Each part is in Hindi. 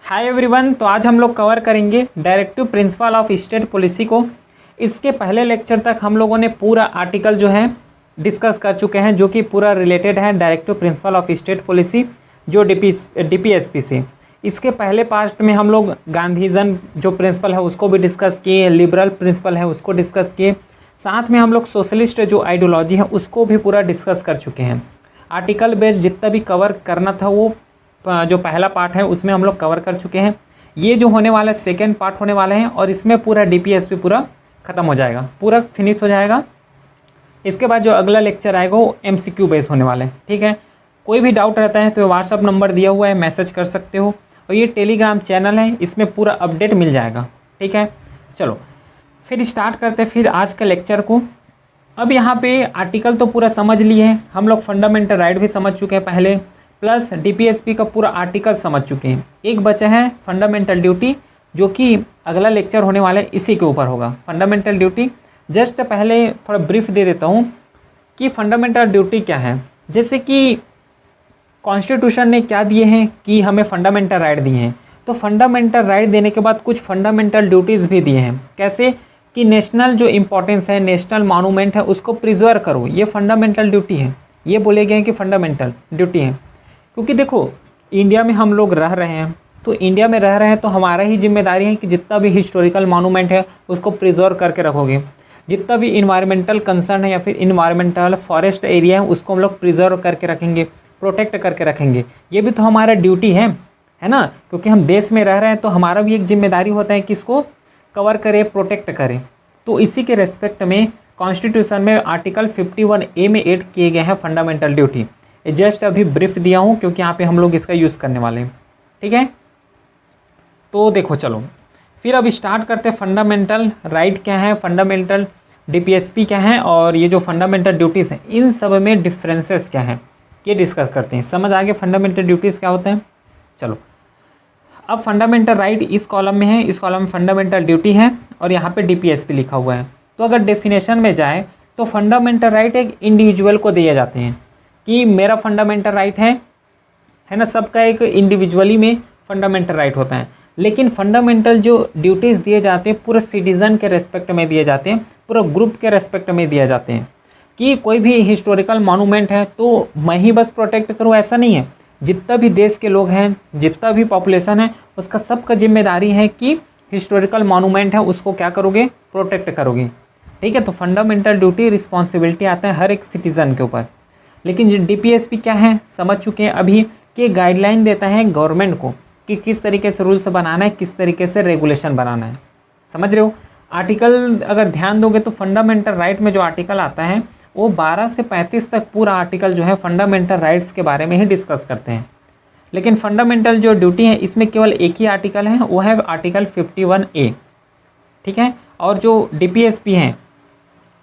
Hi everyone. तो आज हम लोग कवर करेंगे directive principle of state policy को। इसके पहले लेक्चर तक हम लोगों ने पूरा आर्टिकल जो है डिस्कस कर चुके हैं, जो कि पूरा रिलेटेड है directive principle of state policy जो डीपीएसपी से। इसके पहले पार्ट में हम लोग गांधीजन जो प्रिंसिपल है उसको भी डिस्कस किए, लिबरल प्रिंसिपल है उसको डिस्कस किए, साथ में हम लोग सोशलिस्ट जो आइडियोलॉजी है उसको भी पूरा डिस्कस कर चुके हैं। आर्टिकल बेस्ड जितना भी कवर करना था वो जो पहला पार्ट है उसमें हम लोग कवर कर चुके हैं। ये जो होने वाला है सेकेंड पार्ट होने वाले हैं और इसमें पूरा डीपीएसपी पूरा ख़त्म हो जाएगा, पूरा फिनिश हो जाएगा। इसके बाद जो अगला लेक्चर आएगा वो एमसीक्यू बेस होने वाला है। ठीक है, कोई भी डाउट रहता है तो व्हाट्सअप नंबर दिया हुआ है, मैसेज कर सकते हो। और ये टेलीग्राम चैनल है, इसमें पूरा अपडेट मिल जाएगा। ठीक है, चलो फिर स्टार्ट करते हैं फिर आज का लेक्चर को। अब यहाँ पे आर्टिकल तो पूरा समझ लिए हैं हम लोग, फंडामेंटल राइट भी समझ चुके हैं पहले, प्लस डीपीएसपी का पूरा आर्टिकल समझ चुके हैं। एक बचा है फंडामेंटल ड्यूटी, जो कि अगला लेक्चर होने वाला है इसी के ऊपर होगा। फंडामेंटल ड्यूटी जस्ट पहले थोड़ा ब्रीफ दे देता हूँ कि फंडामेंटल ड्यूटी क्या है। जैसे कि कॉन्स्टिट्यूशन ने क्या दिए हैं कि हमें फंडामेंटल राइट दिए हैं, तो फंडामेंटल राइट देने के बाद कुछ फंडामेंटल ड्यूटीज़ भी दिए हैं। कैसे कि नेशनल जो इम्पोर्टेंस है, नेशनल मॉन्यूमेंट है उसको प्रिजर्व करो, ये फंडामेंटल ड्यूटी है। ये बोले गए हैं कि फंडामेंटल ड्यूटी है, क्योंकि देखो इंडिया में हम लोग रह रहे हैं, तो इंडिया में रह रहे हैं तो हमारा ही जिम्मेदारी है कि जितना भी हिस्टोरिकल मॉन्यूमेंट है उसको प्रिजर्व करके रखोगे। जितना भी इन्वायरमेंटल कंसर्न है या फिर इन्वायरमेंटल फॉरेस्ट एरिया है उसको हम लोग प्रिजर्व करके रखेंगे, प्रोटेक्ट करके रखेंगे। ये भी तो हमारा ड्यूटी है ना, क्योंकि हम देश में रह रहे हैं तो हमारा भी एक जिम्मेदारी होता है कि इसको कवर करें, प्रोटेक्ट करें। तो इसी के रेस्पेक्ट में कॉन्स्टिट्यूशन में आर्टिकल 51A में ऐड किए गए हैं फंडामेंटल ड्यूटी। जस्ट अभी ब्रीफ दिया हूँ क्योंकि यहाँ पे हम लोग इसका यूज़ करने वाले हैं। ठीक है, तो देखो चलो फिर अब स्टार्ट करते हैं। फंडामेंटल राइट क्या है, फंडामेंटल डीपीएसपी क्या है, और ये जो फंडामेंटल ड्यूटीज़ हैं इन सब में डिफरेंसेस क्या हैं ये डिस्कस करते हैं। समझ आगे फंडामेंटल ड्यूटीज़ क्या होते हैं। चलो अब फंडामेंटल राइट इस कॉलम में है, इस कॉलम में फंडामेंटल ड्यूटी है और यहाँ पे डीपीएसपी लिखा हुआ है। तो अगर डेफिनेशन में जाए तो फंडामेंटल राइट एक इंडिविजुअल को दिए जाते हैं कि मेरा फंडामेंटल राइट है ना, सबका एक इंडिविजुअली में फंडामेंटल राइट होता है। लेकिन फंडामेंटल जो ड्यूटीज़ दिए जाते हैं पूरे सिटीज़न के रेस्पेक्ट में दिए जाते हैं, पूरा ग्रुप के रेस्पेक्ट में दिए जाते हैं। कि कोई भी हिस्टोरिकल मॉन्यूमेंट है तो मैं ही बस प्रोटेक्ट करूँ ऐसा नहीं है। जितना भी देश के लोग हैं, जितना भी पॉपुलेशन है, उसका सबका जिम्मेदारी है कि हिस्टोरिकल मॉन्यूमेंट है उसको क्या करोगे, प्रोटेक्ट करोगे। ठीक है, तो फंडामेंटल ड्यूटी रिस्पॉन्सिबिलिटी आता है हर एक सिटीज़न के ऊपर। लेकिन डीपीएसपी क्या है समझ चुके हैं अभी, कि गाइडलाइन देता है गवर्नमेंट को कि किस तरीके से रूल्स बनाना है, किस तरीके से रेगुलेशन बनाना है। समझ रहे हो। आर्टिकल अगर ध्यान दोगे तो फंडामेंटल राइट में जो आर्टिकल आता है वो 12 से 35 तक पूरा आर्टिकल जो है फंडामेंटल राइट्स के बारे में ही डिस्कस करते हैं। लेकिन फंडामेंटल जो ड्यूटी है इसमें केवल एक ही आर्टिकल है, वो है आर्टिकल 51A। ठीक है, और जो डीपीएसपी है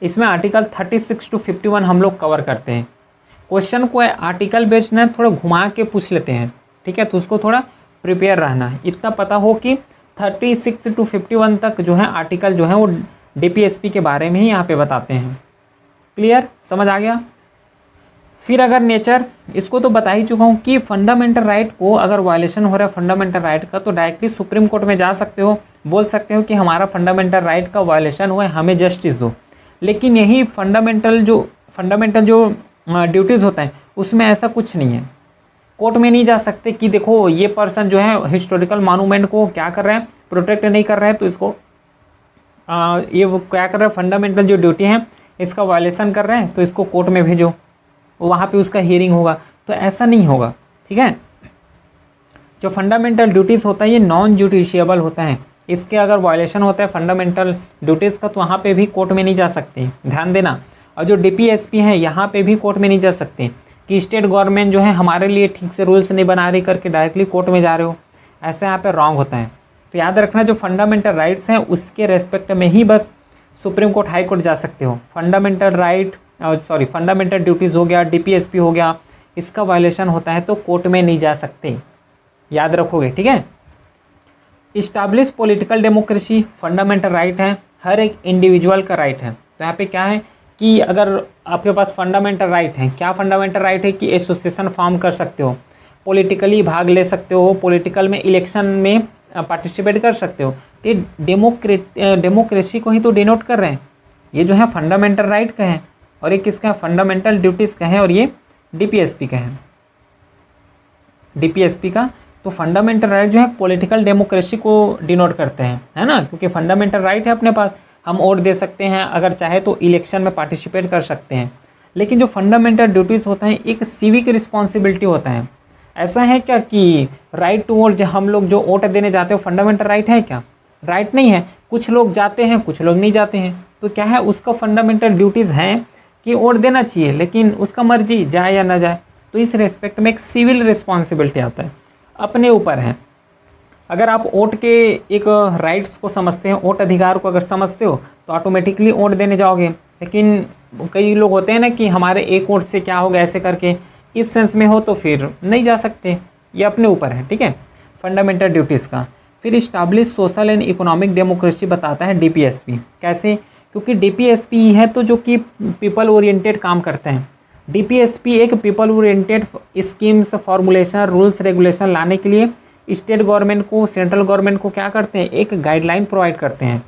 इसमें आर्टिकल 36 to 51 हम लोग कवर करते हैं। क्वेश्चन को आर्टिकल बेस्ड ना थोड़ा घुमा के पूछ लेते हैं। ठीक है, तो उसको थोड़ा प्रिपेयर रहना है। इतना पता हो कि 36 to 51 तक जो है आर्टिकल जो है वो डीपीएसपी के बारे में ही यहाँ पे बताते हैं। क्लियर, समझ आ गया। फिर अगर नेचर, इसको तो बता ही चुका हूँ कि फंडामेंटल राइट को अगर वायलेशन हो रहा है फंडामेंटल राइट का तो डायरेक्टली सुप्रीम कोर्ट में जा सकते हो, बोल सकते हो कि हमारा फंडामेंटल राइट का वायलेशन हुआ है, हमें जस्टिस दो। लेकिन यही फंडामेंटल जो ड्यूटीज़ होता है उसमें ऐसा कुछ नहीं है। कोर्ट में नहीं जा सकते कि देखो ये पर्सन जो है हिस्टोरिकल मॉन्यूमेंट को क्या कर रहा है, प्रोटेक्ट नहीं कर रहा है, तो इसको ये वो क्या कर रहा है, फंडामेंटल जो ड्यूटी है इसका वायलेशन कर रहे हैं तो इसको कोर्ट में भेजो, वहाँ पे उसका हियरिंग होगा। तो ऐसा नहीं होगा। ठीक है, जो फंडामेंटल ड्यूटीज़ होता है ये नॉन जुडिशियबल होता है। इसके अगर वायलेशन होता है फंडामेंटल ड्यूटीज़ का तो वहाँ पे भी कोर्ट में नहीं जा सकते, ध्यान देना। और जो डीपीएसपी है यहाँ पे भी कोर्ट में नहीं जा सकते कि स्टेट गवर्नमेंट जो है हमारे लिए ठीक से रूल्स नहीं बना रही करके डायरेक्टली कोर्ट में जा रहे हो, ऐसा यहाँ पे रॉन्ग होता है। तो याद रखना जो फंडामेंटल राइट्स हैं उसके रेस्पेक्ट में ही बस सुप्रीम कोर्ट, हाई कोर्ट जा सकते हो। फंडामेंटल राइट फंडामेंटल ड्यूटीज़ हो गया, डीपीएसपी हो गया, इसका वायलेशन होता है तो कोर्ट में नहीं जा सकते, याद रखोगे। ठीक है, establish political democracy fundamental right है, हर एक इंडिविजुअल का राइट है। तो यहाँ पे क्या है कि अगर आपके पास फंडामेंटल राइट है, क्या फंडामेंटल राइट है कि एसोसिएशन फॉर्म कर सकते हो, पॉलिटिकली भाग ले सकते हो, पॉलिटिकल में इलेक्शन में पार्टिसिपेट कर सकते हो। ये डेमोक्रेसी को ही तो डिनोट कर रहे हैं। ये जो है फंडामेंटल राइट का है और ये किसका है, फंडामेंटल ड्यूटीज़ का है, और ये डीपीएसपी का है, डीपीएसपी का। तो फंडामेंटल राइट जो है पॉलिटिकल डेमोक्रेसी को डिनोट करते हैं, है ना, क्योंकि फंडामेंटल राइट है अपने पास, हम वोट दे सकते हैं, अगर चाहे तो इलेक्शन में पार्टिसिपेट कर सकते हैं। लेकिन जो फंडामेंटल ड्यूटीज़ होता है एक सिविक रिस्पॉन्सिबिलिटी होता है। ऐसा है क्या कि राइट टू वोट, जो हम लोग जो वोट देने जाते हो फंडामेंटल राइट है क्या? राइट नहीं है। कुछ लोग जाते हैं, कुछ लोग नहीं जाते हैं, तो क्या है, उसका फंडामेंटल ड्यूटीज़ हैं कि वोट देना चाहिए, लेकिन उसका मर्जी जाए या ना जाए। तो इस रेस्पेक्ट में एक सिविल रिस्पॉन्सिबिलिटी आता है, अपने ऊपर है। अगर आप वोट के एक राइट्स को समझते हैं, वोट अधिकार को अगर समझते हो तो ऑटोमेटिकली वोट देने जाओगे। लेकिन कई लोग होते हैं ना कि हमारे एक वोट से क्या होगा, ऐसे करके इस सेंस में हो तो फिर नहीं जा सकते। ये अपने ऊपर है, ठीक है, फंडामेंटल ड्यूटीज़ का। फिर establish social and economic democracy बताता है डीपीएसपी। कैसे? क्योंकि डीपीएसपी है तो जो कि पीपल ओरिएंटेड काम करते हैं। डीपीएसपी एक people oriented schemes, formulation, rules, regulation लाने के लिए स्टेट गवर्नमेंट को, सेंट्रल गवर्नमेंट को क्या करते हैं, एक गाइडलाइन प्रोवाइड करते हैं।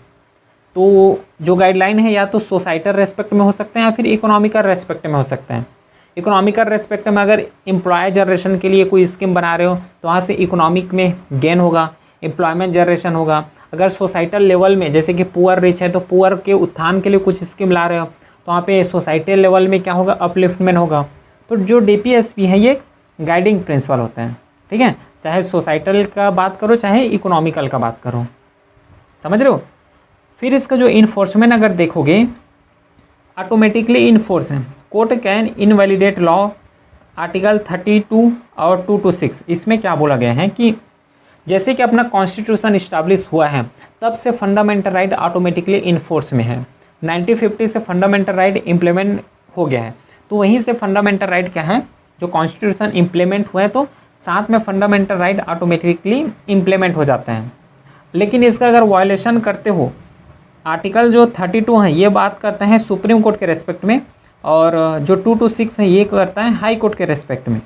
तो जो गाइडलाइन है या तो सोसाइटल रेस्पेक्ट में हो सकते हैं या फिर इकोनॉमिकल रेस्पेक्ट में हो सकते हैं। इकोनॉमिकल रेस्पेक्ट में अगर एम्प्लॉय जनरेशन के लिए कोई स्कीम बना रहे हो तो वहाँ से इकोनॉमिक में गेन होगा, एम्प्लॉयमेंट जनरेशन होगा। अगर सोसाइटल लेवल में जैसे कि पुअर रिच है तो पुअर के उत्थान के लिए कुछ स्कीम ला रहे हो तो वहाँ पे सोसाइटल लेवल में क्या होगा, अपलिफ्टमेंट होगा। तो जो डीपीएसपी है ये गाइडिंग प्रिंसिपल होता है, ठीक है, चाहे सोसाइटल का बात करो चाहे इकोनॉमिकल का बात करो, समझ रहे हो। फिर इसका जो इन्फोर्समेंट अगर देखोगे, ऑटोमेटिकली इन्फोर्स है। Court can invalidate law, article 32 और 226। इसमें क्या बोला गया है कि जैसे कि अपना कॉन्स्टिट्यूशन इस्टाब्लिश हुआ है तब से फंडामेंटल राइट ऑटोमेटिकली इन्फोर्स में है। 1950 से फंडामेंटल राइट इम्प्लीमेंट हो गया है, तो वहीं से फंडामेंटल राइट क्या है, जो कॉन्स्टिट्यूशन इम्प्लीमेंट हुआ है तो साथ में फंडामेंटल राइट ऑटोमेटिकली इम्प्लीमेंट हो जाते हैं। लेकिन इसका अगर वायलेशन करते हो, आर्टिकल जो 32 है ये बात करता है सुप्रीम कोर्ट के रेस्पेक्ट में, और जो 226 है ये करता है हाई कोर्ट के रेस्पेक्ट में,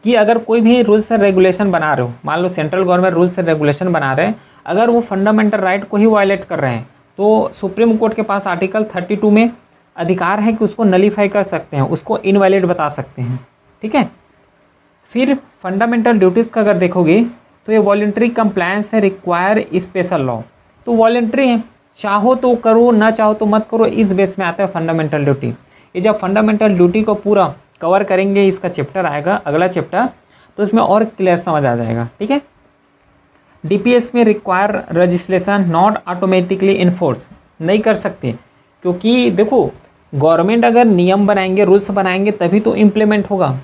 कि अगर कोई भी रूल्स एंड रेगुलेशन बना रहे हो, मान लो central government rules and regulation बना रहे हैं, अगर वो फंडामेंटल राइट को ही वायलेट कर रहे हैं तो सुप्रीम कोर्ट के पास आर्टिकल 32 में अधिकार है कि उसको नलीफाई कर सकते हैं, उसको इनवैलिड बता सकते हैं, ठीक है। फिर फंडामेंटल ड्यूटीज़ का अगर देखोगे तो ये वॉलंटरी कंप्लायंस है, रिक्वायर स्पेशल लॉ। तो वॉलंटरी है, चाहो तो करो, ना चाहो तो मत करो, इस बेस में आता है फंडामेंटल ड्यूटी। ये जब फंडामेंटल ड्यूटी को पूरा कवर करेंगे, इसका चैप्टर आएगा अगला चैप्टर, तो इसमें और क्लियर समझ आ जाएगा, ठीक है। डीपीएस में require registration not automatically enforce, नहीं कर सकते, क्योंकि देखो गवर्नमेंट अगर नियम बनाएंगे, रूल्स बनाएंगे तभी तो इम्प्लीमेंट होगा।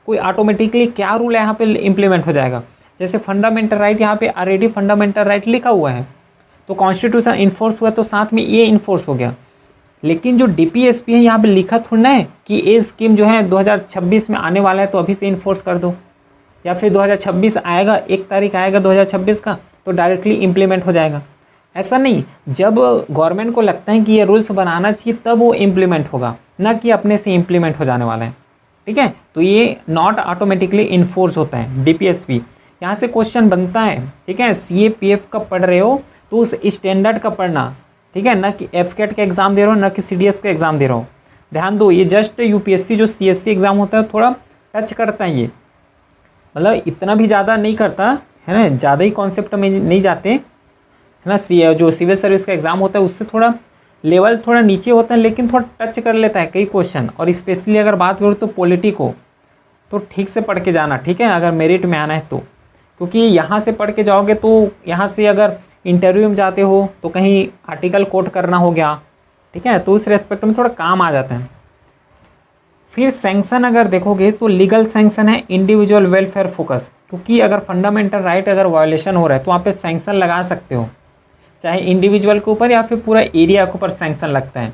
कोई ऑटोमेटिकली क्या रूल है यहाँ पे इम्प्लीमेंट हो जाएगा। जैसे फंडामेंटल राइट यहाँ पे ऑलरेडी फंडामेंटल राइट लिखा हुआ है, तो कॉन्स्टिट्यूशन इन्फोर्स हुआ तो साथ में ये इन्फोर्स हो गया। लेकिन जो डीपीएसपी है यहाँ पे लिखा थोड़ा ना है कि ये स्कीम जो है 2026 में आने वाला है तो अभी से इन्फोर्स कर दो, या फिर 2026 आएगा, 1 तारीख आएगा 2026 का तो डायरेक्टली इम्प्लीमेंट हो जाएगा। ऐसा नहीं, जब गवर्नमेंट को लगता है कि ये रूल्स बनाना चाहिए तब वो इम्प्लीमेंट होगा, ना कि अपने से इम्प्लीमेंट हो जाने वाला है, ठीक है। तो ये नॉट ऑटोमेटिकली इन्फोर्स होता है डीपीएसपी। यहाँ से क्वेश्चन बनता है, ठीक है, सीएपीएफ का पढ़ रहे हो तो उस स्टैंडर्ड का पढ़ना, ठीक है, ना कि एफकेट का एग्जाम दे रहे हो, ना कि सीडीएस का एग्जाम दे रहे हो। ध्यान दो, ये जस्ट यूपीएससी जो सीएससी एग्जाम होता है थोड़ा टच करता है, ये मतलब इतना भी ज़्यादा नहीं करता है ना, ज़्यादा ही कॉन्सेप्ट में नहीं जाते है ना। जो सिविल सर्विस का एग्जाम होता है उससे थोड़ा लेवल थोड़ा नीचे होता है, लेकिन थोड़ा टच कर लेता है कई क्वेश्चन। और स्पेशली अगर बात करूँ तो पॉलिटी को तो ठीक से पढ़ के जाना, ठीक है, अगर मेरिट में आना है तो, क्योंकि यहाँ से पढ़ के जाओगे तो यहाँ से अगर इंटरव्यू में जाते हो तो कहीं आर्टिकल कोट करना हो गया, ठीक है, तो उस रेस्पेक्ट में थोड़ा काम आ जाता है। फिर सैंक्शन अगर देखोगे तो लीगल सैंक्शन है इंडिविजुअल वेलफेयर फोकस, क्योंकि अगर फंडामेंटल राइट अगर वायलेशन हो रहा है तो वहाँ पे सैंक्शन लगा सकते हो, चाहे इंडिविजुअल के ऊपर या फिर पूरा एरिया के ऊपर सैंक्शन लगता है।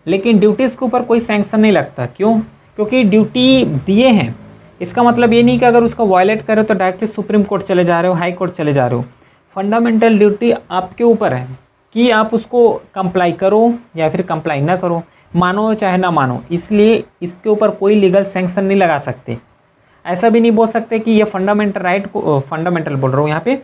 लेकिन ड्यूटीज़ के ऊपर कोई सैंक्शन नहीं लगता, क्यों? क्योंकि ड्यूटी दिए हैं, इसका मतलब ये नहीं कि अगर उसका वायलेट करो तो डायरेक्टली सुप्रीम कोर्ट चले जा रहे हो, हाई कोर्ट चले जा रहे हो। फंडामेंटल ड्यूटी आपके ऊपर है कि आप उसको कंप्लाई करो या फिर कंप्लाई ना करो, मानो चाहे ना मानो, इसलिए इसके ऊपर कोई लीगल सैंक्शन नहीं लगा सकते। ऐसा भी नहीं बोल सकते कि ये फंडामेंटल राइट को, फंडामेंटल बोल रहा हूँ यहाँ पे,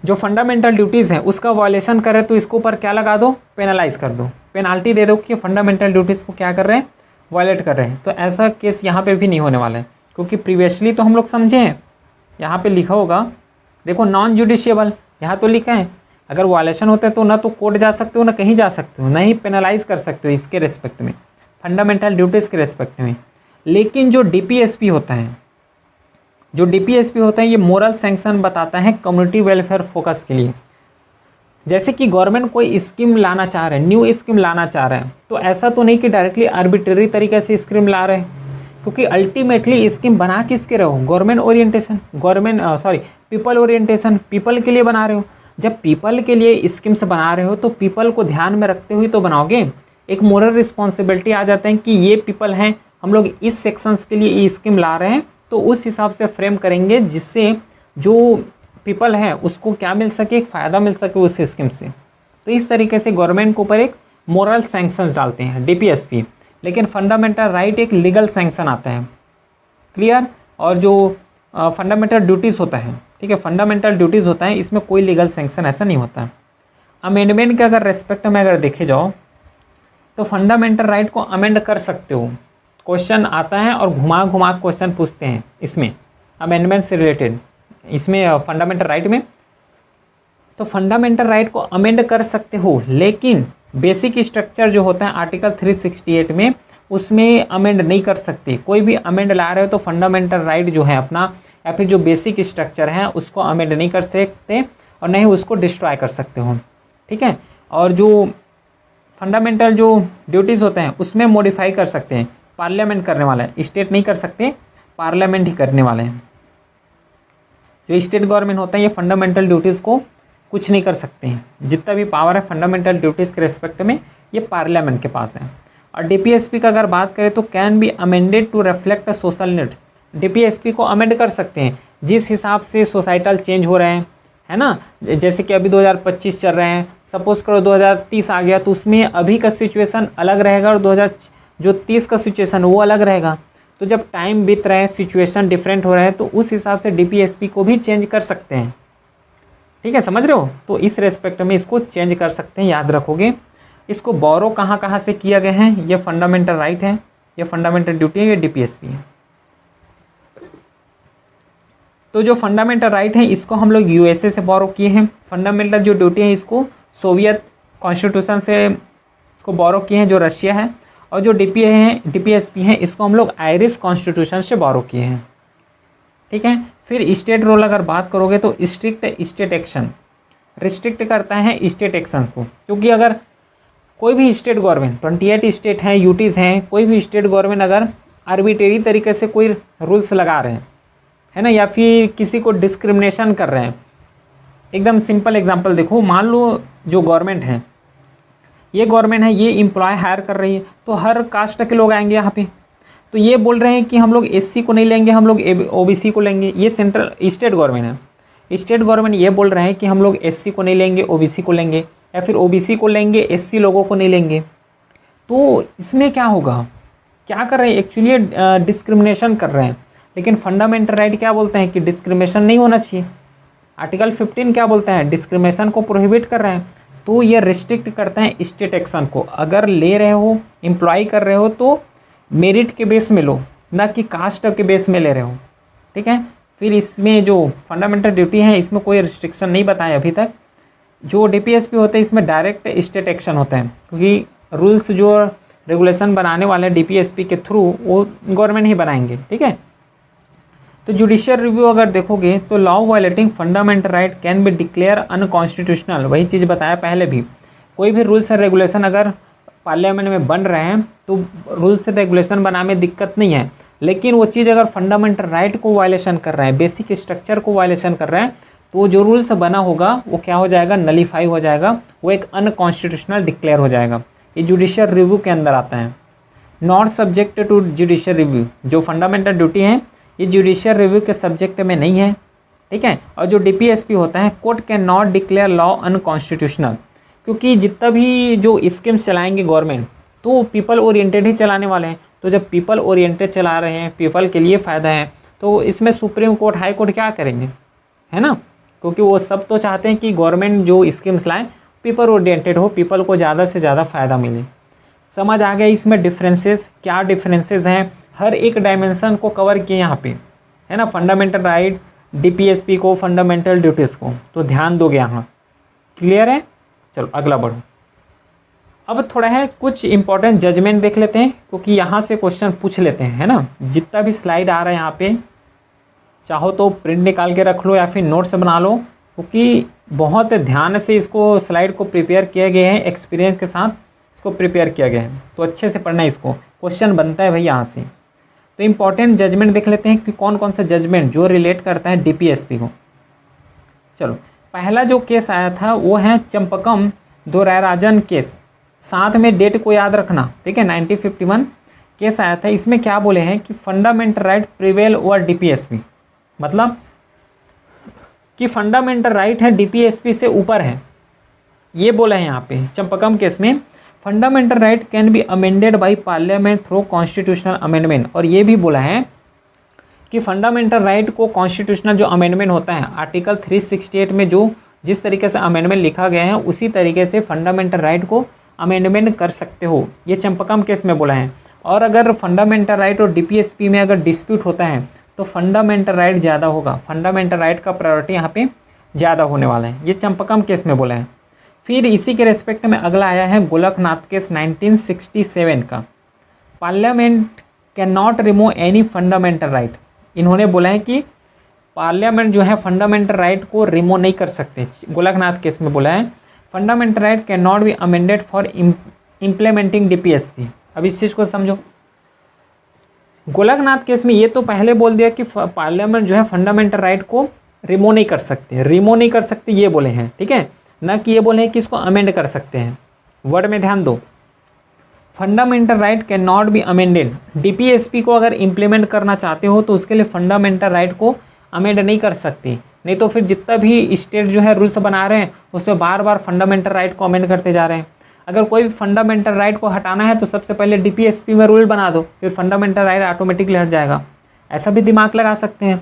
जो फंडामेंटल ड्यूटीज़ हैं उसका वायलेशन करे तो इसके ऊपर क्या लगा दो, पेनलाइज कर दो, पेनाल्टी दे दो कि फंडामेंटल ड्यूटीज़ को क्या कर रहे हैं, वायलेट कर रहे हैं। तो ऐसा केस यहाँ पे भी नहीं होने वाला है, क्योंकि प्रीवियसली तो हम लोग समझे हैं, यहाँ पे लिखा होगा, देखो नॉन जुडिशियबल, यहाँ तो लिखा है अगर वायलेशन होता है तो ना तो कोर्ट जा सकते हो, ना कहीं जा सकते हो, ना ही पेनलाइज कर सकते हो इसके रिस्पेक्ट में, फंडामेंटल ड्यूटीज़ के रिस्पेक्ट में। लेकिन जो डीपीएसपी होता है, जो डीपीएसपी होता है, ये मोरल सैंक्शन बताता है कम्युनिटी वेलफेयर फोकस के लिए। जैसे कि गवर्नमेंट कोई स्कीम लाना चाह रहे हैं, न्यू स्कीम लाना चाह रहे हैं, तो ऐसा तो नहीं कि डायरेक्टली आर्बिट्रेरी तरीके से स्कीम ला रहे हैं, क्योंकि अल्टीमेटली स्कीम बना किसके रहे हो, government orientation, people orientation, people के लिए बना रहे हो। जब पीपल के लिए स्कीम्स बना रहे हो तो पीपल को ध्यान में रखते हुए तो बनाओगे। एक मोरल रिस्पॉन्सिबिलिटी आ जाता है कि ये पीपल हैं, हम लोग इस सेक्शंस के लिए ये स्कीम ला रहे हैं, तो उस हिसाब से फ्रेम करेंगे जिससे जो पीपल है उसको क्या मिल सके, एक फ़ायदा मिल सके उस स्कीम से। तो इस तरीके से गवर्नमेंट के ऊपर एक मोरल सैंक्शंस डालते हैं डीपीएसपी, लेकिन फंडामेंटल राइट एक लीगल सैंक्शन आता है, क्लियर। और जो फंडामेंटल ड्यूटीज़ होता है, ठीक है, फंडामेंटल ड्यूटीज़ होता है, इसमें कोई लीगल सैंक्शन ऐसा नहीं होता। अमेंडमेंट के अगर रेस्पेक्ट में अगर देखे जाओ तो फंडामेंटल राइट को अमेंड कर सकते हो। क्वेश्चन आता है और घुमा घुमा क्वेश्चन पूछते हैं इसमें अमेंडमेंट से रिलेटेड, इसमें फंडामेंटल राइट में। तो फंडामेंटल राइट को अमेंड कर सकते हो, लेकिन बेसिक स्ट्रक्चर जो होता है आर्टिकल 368 में, उसमें अमेंड नहीं कर सकते। कोई भी अमेंड ला रहे हो तो फंडामेंटल राइट जो है अपना, या फिर जो बेसिक स्ट्रक्चर है उसको अमेंड नहीं कर सकते और नहीं उसको डिस्ट्रॉय कर सकते हो, ठीक है। और जो फंडामेंटल जो ड्यूटीज़ होते हैं उसमें मॉडिफाई कर सकते हैं, पार्लियामेंट करने वाला है, स्टेट नहीं कर सकते, पार्लियामेंट ही करने वाले हैं। जो स्टेट गवर्नमेंट होता है ये फंडामेंटल ड्यूटीज़ को कुछ नहीं कर सकते हैं, जितना भी पावर है फंडामेंटल ड्यूटीज़ के रिस्पेक्ट में ये पार्लियामेंट के पास है। और डीपीएसपी का अगर बात करें तो can be amended to reflect social need, DPSP को अमेंड कर सकते हैं जिस हिसाब से सोसाइटल चेंज हो रहे हैं, है ना। जैसे कि अभी 2025 चल रहे हैं, सपोज करो 2030 आ गया तो उसमें अभी का सिचुएशन अलग रहेगा और 2030 का सिचुएशन वो अलग रहेगा। तो जब टाइम बीत रहा है, सिचुएशन डिफरेंट हो रहा है, तो उस हिसाब से डीपीएसपी को भी चेंज कर सकते हैं, ठीक है, समझ रहे हो। तो इस रेस्पेक्ट में इसको चेंज कर सकते हैं, याद रखोगे। इसको बोरो कहाँ कहाँ से किया गया है, ये फंडामेंटल राइट है, ये फंडामेंटल ड्यूटी है, ये डीपीएसपी है। तो जो फंडामेंटल राइट है इसको हम लोग यूएसए से बोरो किए हैं, फंडामेंटल जो ड्यूटी है इसको सोवियत कॉन्स्टिट्यूशन से इसको बोरो किए हैं जो रशिया है, और जो डीपीएसपी है इसको हम लोग आयरिश कॉन्स्टिट्यूशन से बोरो किए हैं, ठीक है। फिर स्टेट रोल अगर बात करोगे तो स्ट्रिक्ट स्टेट एक्शन, रिस्ट्रिक्ट करता है स्टेट एक्शन को, क्योंकि अगर कोई भी स्टेट गवर्नमेंट, 28 स्टेट हैं, यूटीज़ हैं, कोई भी स्टेट गवर्नमेंट अगर आर्बिट्रेरी तरीके से कोई रूल्स लगा रहे हैं, है ना, या फिर किसी को डिस्क्रिमिनेशन कर रहे हैं। एकदम सिंपल एग्जांपल देखो, मान लो जो गवर्नमेंट है, ये गवर्नमेंट है, ये एम्प्लॉय हायर कर रही है, तो हर कास्ट के लोग आएंगे यहाँ पे, तो ये बोल रहे हैं कि हम लोग एससी को नहीं लेंगे, हम लोग ओबीसी को लेंगे। ये सेंट्रल स्टेट गवर्नमेंट है, स्टेट गवर्नमेंट ये बोल रहे हैं कि हम लोग एससी को नहीं लेंगे, ओबीसी को लेंगे, या फिर ओबीसी को लेंगे, एससी लोगों को नहीं लेंगे। तो इसमें क्या होगा, क्या कर रहे हैं, एक्चुअली डिस्क्रिमिनेशन कर रहे हैं। लेकिन फंडामेंटल राइट क्या बोलते हैं कि डिस्क्रिमिनेशन नहीं होना चाहिए। आर्टिकल 15 क्या बोलते हैं, डिस्क्रिमिनेशन को प्रोहिबिट कर रहे हैं। तो ये रिस्ट्रिक्ट करते हैं स्टेट एक्शन को। अगर ले रहे हो, एम्प्लॉय कर रहे हो तो मेरिट के बेस में लो, ना कि कास्ट के बेस में ले रहे हो, ठीक है। फिर इसमें जो फंडामेंटल ड्यूटी है इसमें कोई रिस्ट्रिक्शन नहीं बताए अभी तक। जो डीपीएसपी होते हैं इसमें डायरेक्ट स्टेट एक्शन होता है, क्योंकि रूल्स जो रेगुलेशन बनाने वाले हैं डीपीएसपी के थ्रू वो गवर्नमेंट ही बनाएंगे, ठीक है। तो जुडिशियल रिव्यू अगर देखोगे तो law violating fundamental right can be declare unconstitutional, वही चीज़ बताया पहले भी। कोई भी रूल्स एंड रेगुलेशन अगर पार्लियामेंट में बन रहे हैं तो रूल्स एंड रेगुलेशन बनाने में दिक्कत नहीं है, लेकिन वो चीज़ अगर फंडामेंटल राइट को वायलेशन कर रहा है, बेसिक स्ट्रक्चर को वायलेशन कर रहा है, तो जो रूल्स बना होगा वो क्या हो जाएगा, नलीफाई हो जाएगा, वो एक अनकॉन्स्टिट्यूशनल डिक्लेयर हो जाएगा। ये जुडिशियल रिव्यू के अंदर आता है, not subject to judicial review. जो फंडामेंटल ड्यूटी है ये जुडिशियल रिव्यू के सब्जेक्ट में नहीं है, ठीक है। और जो डीपीएसपी होता है, court can not declare law unconstitutional, क्योंकि जितना भी जो स्कीम्स चलाएंगे गवर्नमेंट तो पीपल ओरिएंटेड ही चलाने वाले हैं। तो जब पीपल ओरिएंटेड चला रहे हैं, पीपल के लिए फ़ायदा है, तो इसमें सुप्रीम कोर्ट, हाई कोर्ट क्या करेंगे, है ना, क्योंकि वो सब तो चाहते हैं कि गवर्नमेंट जो स्कीम्स लाएँ पीपल ओरिएंटेड हो, पीपल को ज़्यादा से ज़्यादा फ़ायदा मिले। समझ आ गया इसमें डिफरेंसेस, क्या डिफरेंसेस हैं, हर एक डायमेंशन को कवर किए यहाँ पे, है ना, फंडामेंटल राइट, डीपीएसपी को, फंडामेंटल ड्यूटीज़ को, तो ध्यान दोगे यहाँ। क्लियर है? चलो अगला बढ़ो। अब थोड़ा है कुछ इंपॉर्टेंट जजमेंट देख लेते हैं, क्योंकि यहाँ से क्वेश्चन पूछ लेते हैं, है ना। जितना भी स्लाइड आ रहा है यहाँ पे, चाहो तो प्रिंट निकाल के रख लो या फिर नोट्स बना लो, क्योंकि बहुत ध्यान से इसको स्लाइड को प्रिपेयर किए गए हैं, एक्सपीरियंस के साथ इसको प्रिपेयर किया गया है, तो अच्छे से पढ़ना है इसको, क्वेश्चन बनता है भाई यहाँ से। तो इंपॉर्टेंट जजमेंट देख लेते हैं कि कौन कौन सा जजमेंट जो रिलेट करता है डीपीएसपी को। चलो, पहला जो केस आया था वो है चंपकम दोरायराजन केस, साथ में डेट को याद रखना, ठीक है, 1951 केस आया था। इसमें क्या बोले हैं कि fundamental right prevail over DPSP, मतलब कि फंडामेंटल राइट है डीपीएसपी से ऊपर है, ये बोला है यहाँ पे चंपकम केस में। Fundamental right can be amended by parliament through constitutional amendment, और ये भी बोला है कि फंडामेंटल राइट को कॉन्स्टिट्यूशनल जो अमेंडमेंट होता है आर्टिकल 368 में जो जिस तरीके से अमेंडमेंट लिखा गया है उसी तरीके से फंडामेंटल राइट को अमेंडमेंट कर सकते हो, ये चंपकम केस में बोला है। और अगर फंडामेंटल राइट और डीपीएसपी में अगर डिस्प्यूट होता है तो फंडामेंटल राइट ज़्यादा होगा, फंडामेंटल राइट का प्रायोरिटी यहाँ पे ज़्यादा होने वाला है, ये चंपकम केस में बोला है। फिर इसी के रेस्पेक्ट में अगला आया है गोलकनाथ केस 1967 का, parliament can not remove any fundamental right. इन्होंने बोला है कि पार्लियामेंट जो है फंडामेंटल राइट को रिमूव नहीं कर सकते, गोलकनाथ केस में बोला है fundamental right can not be amended for implementing DPSP. अब इस चीज़ को समझो, गोलकनाथ केस में ये तो पहले बोल दिया कि पार्लियामेंट जो है फंडामेंटल राइट को रिमूव नहीं कर सकते, रिमूव नहीं कर सकते ये बोले हैं, ठीक है, ना कि ये बोले हैं कि इसको अमेंड कर सकते हैं। वर्ड में ध्यान दो, fundamental right can not be amended. DPSP को अगर इम्प्लीमेंट करना चाहते हो तो उसके लिए फंडामेंटल राइट को अमेंड नहीं कर सकते, नहीं तो फिर जितना भी स्टेट जो है रूल्स बना रहे हैं उसमें बार बार फंडामेंटल राइट को अमेंड करते जा रहे हैं। अगर कोई फंडामेंटल राइट को हटाना है तो सबसे पहले डीपीएसपी में रूल बना दो, फिर फंडामेंटल राइट ऑटोमेटिकली हट जाएगा, ऐसा भी दिमाग लगा सकते हैं।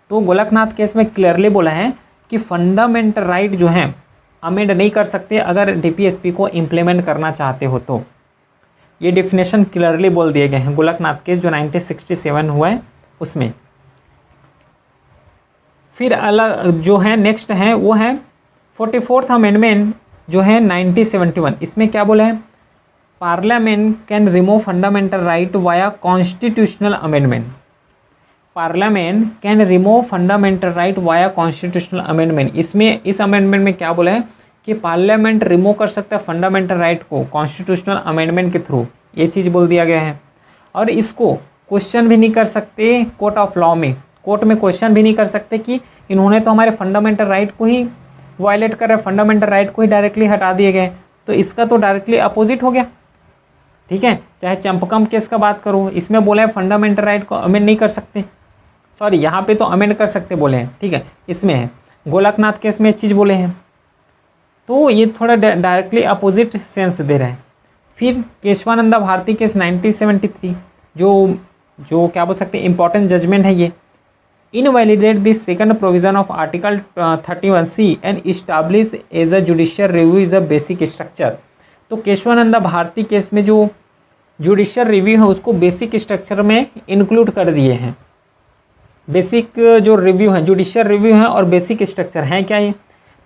तो गोलकनाथ केस में क्लियरली बोला है कि फंडामेंटल राइट जो है अमेंड नहीं कर सकते अगर डीपीएसपी को इम्प्लीमेंट करना चाहते हो तो, ये डिफिनेशन क्लियरली बोल दिए गए हैं गोलकनाथ केस जो 1967 हुआ है उसमें। फिर अलग जो है नेक्स्ट है वो है 44th अमेंडमेंट जो है 1971, इसमें क्या बोला है, parliament can remove fundamental right via constitutional amendment. Parliament can remove fundamental right via constitutional amendment. इसमें इस अमेंडमेंट में क्या बोला है कि पार्लियामेंट रिमूव कर सकता है फंडामेंटल राइट को कॉन्स्टिट्यूशनल अमेंडमेंट के थ्रू, ये चीज़ बोल दिया गया है। और इसको क्वेश्चन भी नहीं कर सकते कोर्ट ऑफ लॉ में, कोर्ट में क्वेश्चन भी नहीं कर सकते कि इन्होंने तो हमारे फंडामेंटल राइट को ही वायलेट कर रहे, फंडामेंटल राइट को ही डायरेक्टली हटा दिए गए, तो इसका तो डायरेक्टली अपोजिट हो गया, ठीक है। चाहे चंपकम केस का बात करो, इसमें बोला है फंडामेंटल राइट को अमेंड नहीं कर सकते, सॉरी यहाँ पे तो अमेंड कर सकते बोले हैं, ठीक है, इसमें है गोलकनाथ केस में इस चीज़ बोले हैं, तो ये थोड़ा डायरेक्टली अपोजिट सेंस दे रहे हैं। फिर केशवानंदा भारती केस 1973 जो क्या बोल सकते हैं इंपॉर्टेंट जजमेंट है, ये invalidate this second provision of article 31C and establish as a judicial review is a basic structure. तो केशवानंदा भारती केस में जो जुडिशियल रिव्यू है उसको बेसिक स्ट्रक्चर में इंक्लूड कर दिए हैं। बेसिक जो रिव्यू है, जुडिशियल रिव्यू है और बेसिक स्ट्रक्चर है क्या ये?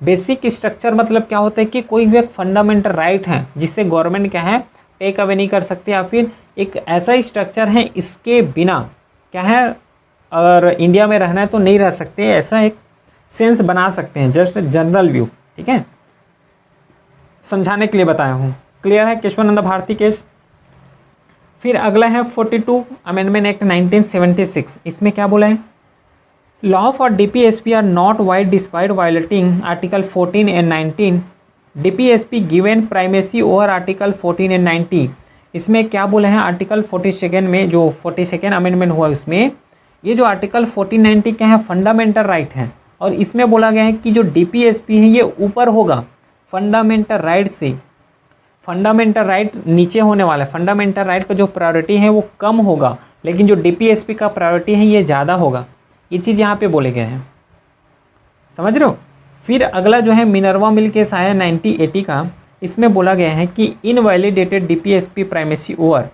बेसिक स्ट्रक्चर मतलब क्या होता है कि कोई भी एक फंडामेंटल राइट है जिससे गवर्नमेंट क्या है टेक अवे नहीं कर सकते, या फिर एक ऐसा स्ट्रक्चर है इसके बिना क्या है अगर इंडिया में रहना है तो नहीं रह सकते, ऐसा एक सेंस बना सकते हैं, जस्ट जनरल व्यू, ठीक है, समझाने के लिए बताया हूँ। क्लियर है केशवानंद भारती केस। फिर अगला है 42 अमेंडमेंट एक्ट 1976, इसमें क्या बोला है, law for DPSP are not wide despite violating article 14 and 19, DPSP given primacy over article 14 and 90। इसमें क्या बोला है आर्टिकल 42 में, जो 42 अमेंडमेंट हुआ उसमें ये जो आर्टिकल 1490 क्या है फंडामेंटल राइट है, और इसमें बोला गया है कि जो डीपीएसपी है ये ऊपर होगा फंडामेंटल राइट से। फंडामेंटल राइट नीचे होने वाला है, फंडामेंटल राइट का जो प्रायोरिटी है वो कम होगा, लेकिन जो डीपीएसपी का प्रायोरिटी है ये ज़्यादा होगा। ये चीज़ यहाँ पे बोले गए हैं, समझ रहे हो। फिर अगला जो है मिनर्वा मिल केस आया 1980 का, इसमें बोला गया है कि invalidated DPSP primacy over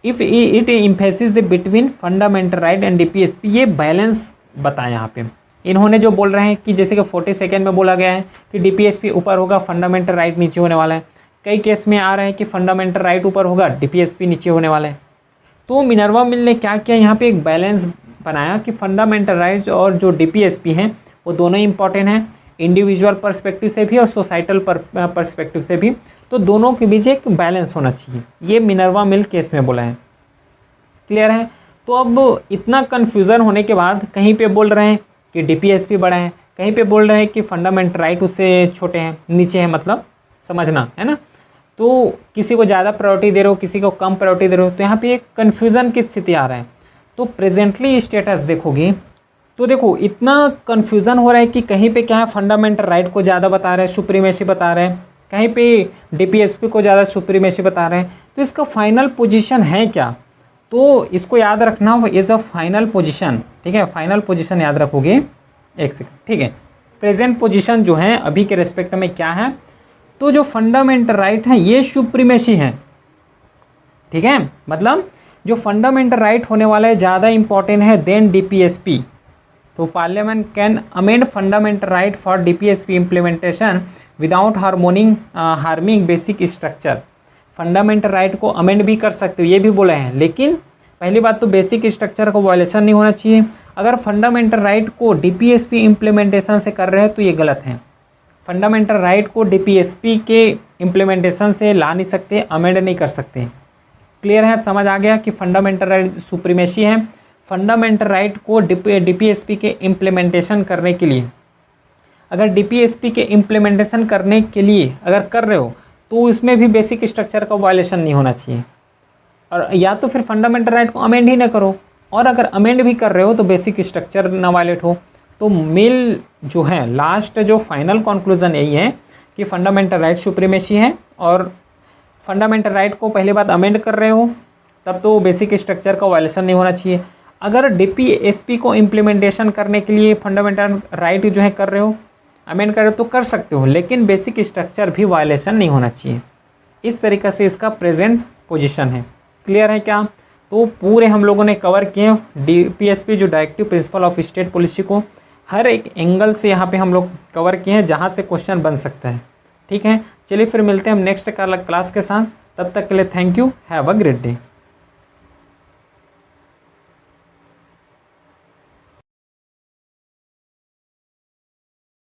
if it emphasis the between fundamental right and DPSP. ये बैलेंस बताया यहाँ पे इन्होंने, जो बोल रहे हैं कि जैसे कि 42 में बोला गया है कि डीपीएसपी ऊपर होगा, फंडामेंटल राइट नीचे होने वाला है। कई केस में आ रहा है कि फंडामेंटल राइट ऊपर होगा, डीपीएसपी नीचे होने वाला है। तो मिनर्वा मिल ने क्या किया, यहाँ पे एक बैलेंस बनाया कि फंडामेंटल राइट्स और जो डीपीएसपी हैं वो दोनों इंपॉर्टेंट हैं, इंडिविजुअल पर्सपेक्टिव से भी और सोसाइटल पर्सपेक्टिव से भी। तो दोनों के बीच एक बैलेंस होना चाहिए, ये मिनर्वा मिल केस में बोला है। क्लियर है। तो अब इतना कन्फ्यूज़न होने के बाद कहीं पे बोल रहे हैं कि डीपीएसपी बड़ा है, कहीं पे बोल रहे हैं कि फंडामेंटल राइट उससे छोटे हैं, नीचे है, मतलब समझना है ना। तो किसी को ज़्यादा प्रायोरिटी दे रहे हो, किसी को कम प्रायोरिटी दे रहे हो, तो यहाँ पे एक कन्फ्यूज़न की स्थिति आ रहा है। तो प्रेजेंटली स्टेटस देखोगे तो देखो इतना कन्फ्यूज़न हो रहा है कि कहीं पे क्या है फंडामेंटल राइट को ज़्यादा बता रहे हैं, सुप्रीमेसी बता रहे हैं, कहीं पे डीपीएसपी को ज़्यादा सुप्रीमेसी बता रहे हैं। तो इसका फाइनल पोजीशन है क्या, तो इसको याद रखना इज़ अ फाइनल पोजीशन, ठीक है। फाइनल पोजीशन याद रखोगे, एक सेकंड, ठीक है। प्रेजेंट पोजीशन जो है अभी के रेस्पेक्ट में क्या है, तो जो फंडामेंटल राइट है ये सुप्रीमेसी है, ठीक है। मतलब जो फंडामेंटल राइट होने वाला है ज़्यादा इंपॉर्टेंट है देन डीपीएसपी। तो parliament can amend fundamental right for DPSP implementation without harming basic structure. Fundamental right को अमेंड भी कर सकते हो, ये भी बोला है, लेकिन पहली बात तो बेसिक स्ट्रक्चर का वायलेशन नहीं होना चाहिए। अगर फंडामेंटल राइट को डीपीएसपी इम्प्लीमेंटेशन से कर रहे हैं तो ये गलत है। फंडामेंटल राइट को डीपीएसपी के इम्प्लीमेंटेशन से ला नहीं सकते, अमेंड नहीं कर सकते। क्लियर है, समझ आ गया कि फंडामेंटल राइट सुप्रीमेसी है। फंडामेंटल राइट को डीपीएसपी के इम्प्लीमेंटेशन करने के लिए, अगर डीपीएसपी के इम्प्लीमेंटेशन करने के लिए अगर कर रहे हो तो इसमें भी बेसिक स्ट्रक्चर का वायलेशन नहीं होना चाहिए, और या तो फिर फंडामेंटल राइट को अमेंड ही ना करो, और अगर अमेंड भी कर रहे हो तो बेसिक स्ट्रक्चर ना वायलेट हो। तो मिल जो है लास्ट जो फाइनल कंक्लूजन यही है कि फंडामेंटल राइट सुप्रीमेसी है, और फंडामेंटल राइट को पहली बात अमेंड कर रहे हो तब तो बेसिक स्ट्रक्चर का वायलेशन नहीं होना चाहिए। अगर डीपीएसपी को इम्प्लीमेंटेशन करने के लिए फंडामेंटल राइट जो है कर रहे हो, अमेंड कर रहे हो तो कर सकते हो, लेकिन बेसिक स्ट्रक्चर भी वायलेशन नहीं होना चाहिए। इस तरीक़े से इसका प्रेजेंट पोजीशन है। क्लियर है क्या। तो पूरे हम लोगों ने कवर किए डीपीएसपी जो directive principle of state policy को, हर एक एंगल से यहाँ पे हम लोग कवर किए हैं जहाँ से क्वेश्चन बन सकता है, ठीक है। चलिए फिर मिलते हैं हम नेक्स्ट क्लास के साथ, तब तक के लिए thank you, have a great day.